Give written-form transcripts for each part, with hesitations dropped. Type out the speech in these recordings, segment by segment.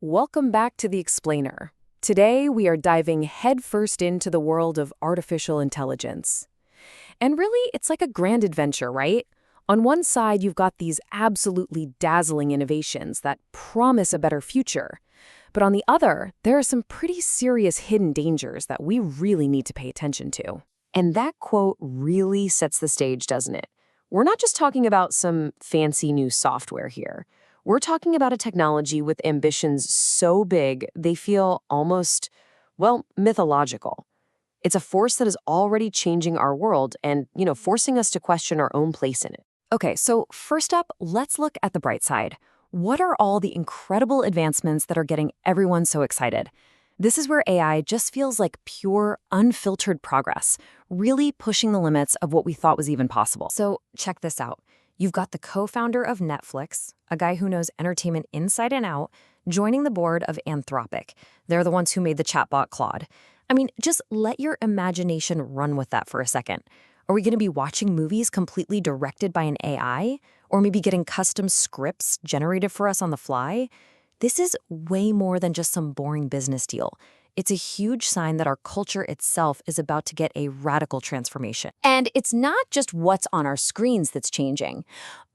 Welcome back to The Explainer. Today, we are diving headfirst into the world of artificial intelligence. And really, it's like a grand adventure, right? On one side, you've got these absolutely dazzling innovations that promise a better future. But on the other, there are some pretty serious hidden dangers that we really need to pay attention to. And that quote really sets the stage, doesn't it? We're not just talking about some fancy new software here. We're talking about a technology with ambitions so big they feel almost, well, mythological. It's a force that is already changing our world and, forcing us to question our own place in it. Okay, so first up, let's look at the bright side. What are all the incredible advancements that are getting everyone so excited? This is where AI just feels like pure, unfiltered progress, really pushing the limits of what we thought was even possible. So check this out. You've got the co-founder of Netflix, a guy who knows entertainment inside and out, joining the board of Anthropic. They're the ones who made the chatbot Claude. I mean, just let your imagination run with that for a second. Are we going to be watching movies completely directed by an AI? Or maybe getting custom scripts generated for us on the fly? This is way more than just some boring business deal. It's a huge sign that our culture itself is about to get a radical transformation. And it's not just what's on our screens that's changing.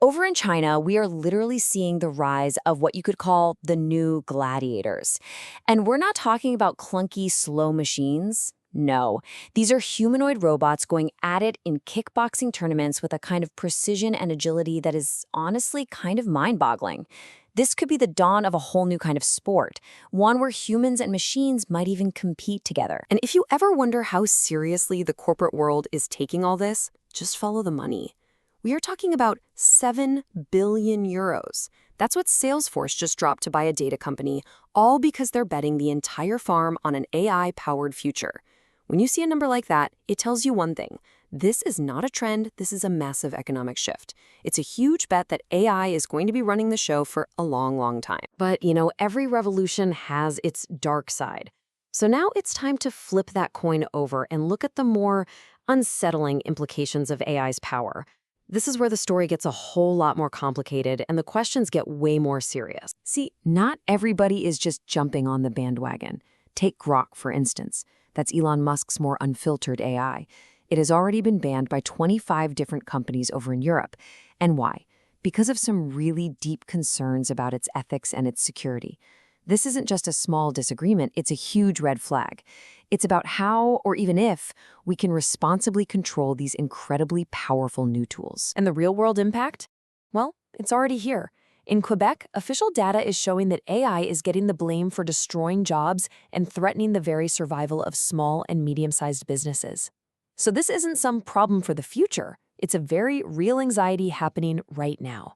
Over in China, we are literally seeing the rise of what you could call the new gladiators. And we're not talking about clunky, slow machines. No, these are humanoid robots going at it in kickboxing tournaments with a kind of precision and agility that is honestly kind of mind-boggling. This could be the dawn of a whole new kind of sport, one where humans and machines might even compete together. And if you ever wonder how seriously the corporate world is taking all this, just follow the money. We are talking about 7 billion euros. That's what Salesforce just dropped to buy a data company, all because they're betting the entire farm on an AI-powered future. When you see a number like that, it tells you one thing. This is not a trend, this is a massive economic shift. It's a huge bet that AI is going to be running the show for a long, long time. But, every revolution has its dark side. So now it's time to flip that coin over and look at the more unsettling implications of AI's power. This is where the story gets a whole lot more complicated and the questions get way more serious. See, not everybody is just jumping on the bandwagon. Take Grok, for instance. That's Elon Musk's more unfiltered AI. It has already been banned by 25 different companies over in Europe. And why? Because of some really deep concerns about its ethics and its security. This isn't just a small disagreement, it's a huge red flag. It's about how, or even if, we can responsibly control these incredibly powerful new tools. And the real-world impact? Well, it's already here. In Quebec, official data is showing that AI is getting the blame for destroying jobs and threatening the very survival of small and medium-sized businesses. So this isn't some problem for the future. It's a very real anxiety happening right now.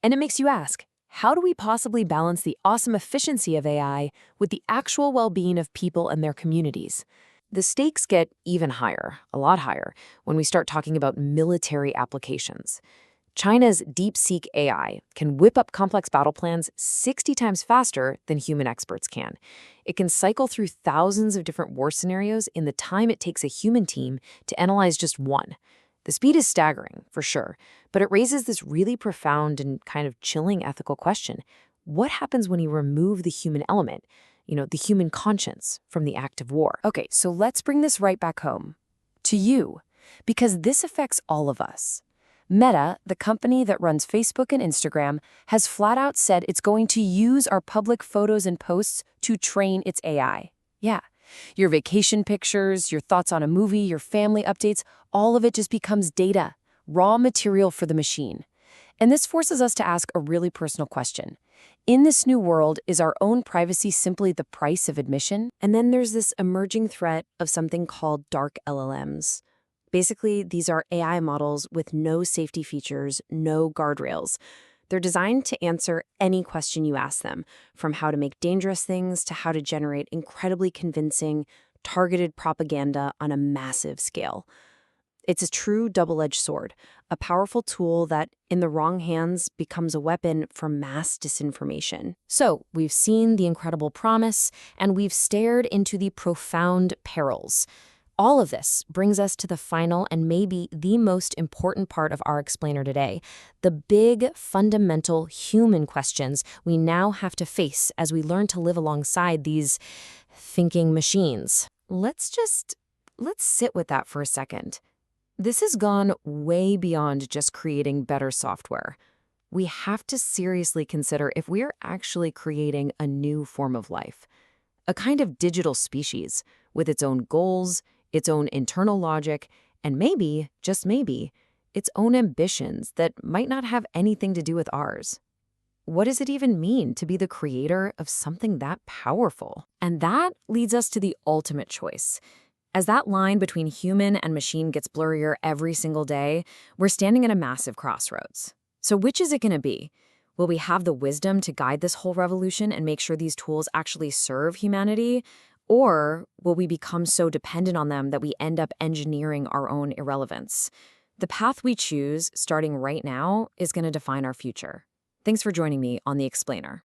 And it makes you ask, how do we possibly balance the awesome efficiency of AI with the actual well-being of people and their communities? The stakes get even higher, a lot higher, when we start talking about military applications. China's DeepSeek AI can whip up complex battle plans 60 times faster than human experts can. It can cycle through thousands of different war scenarios in the time it takes a human team to analyze just one. The speed is staggering, for sure, but it raises this really profound and kind of chilling ethical question. What happens when you remove the human element, the human conscience, from the act of war? Okay, so let's bring this right back home. To you, because this affects all of us. Meta, the company that runs Facebook and Instagram, has flat out said it's going to use our public photos and posts to train its AI. Yeah, your vacation pictures, your thoughts on a movie, your family updates, all of it just becomes data, raw material for the machine. And this forces us to ask a really personal question. In this new world, is our own privacy simply the price of admission? And then there's this emerging threat of something called dark LLMs. Basically, these are AI models with no safety features, no guardrails. They're designed to answer any question you ask them, from how to make dangerous things to how to generate incredibly convincing, targeted propaganda on a massive scale. It's a true double-edged sword, a powerful tool that, in the wrong hands, becomes a weapon for mass disinformation. So, we've seen the incredible promise, and we've stared into the profound perils. All of this brings us to the final and maybe the most important part of our explainer today, the big, fundamental human questions we now have to face as we learn to live alongside these thinking machines. Let's sit with that for a second. This has gone way beyond just creating better software. We have to seriously consider if we're actually creating a new form of life, a kind of digital species with its own goals, its own internal logic, and maybe, just maybe, its own ambitions that might not have anything to do with ours. What does it even mean to be the creator of something that powerful? And that leads us to the ultimate choice. As that line between human and machine gets blurrier every single day, we're standing at a massive crossroads. So which is it going to be? Will we have the wisdom to guide this whole revolution and make sure these tools actually serve humanity? Or will we become so dependent on them that we end up engineering our own irrelevance? The path we choose, starting right now, is going to define our future. Thanks for joining me on The Explainer.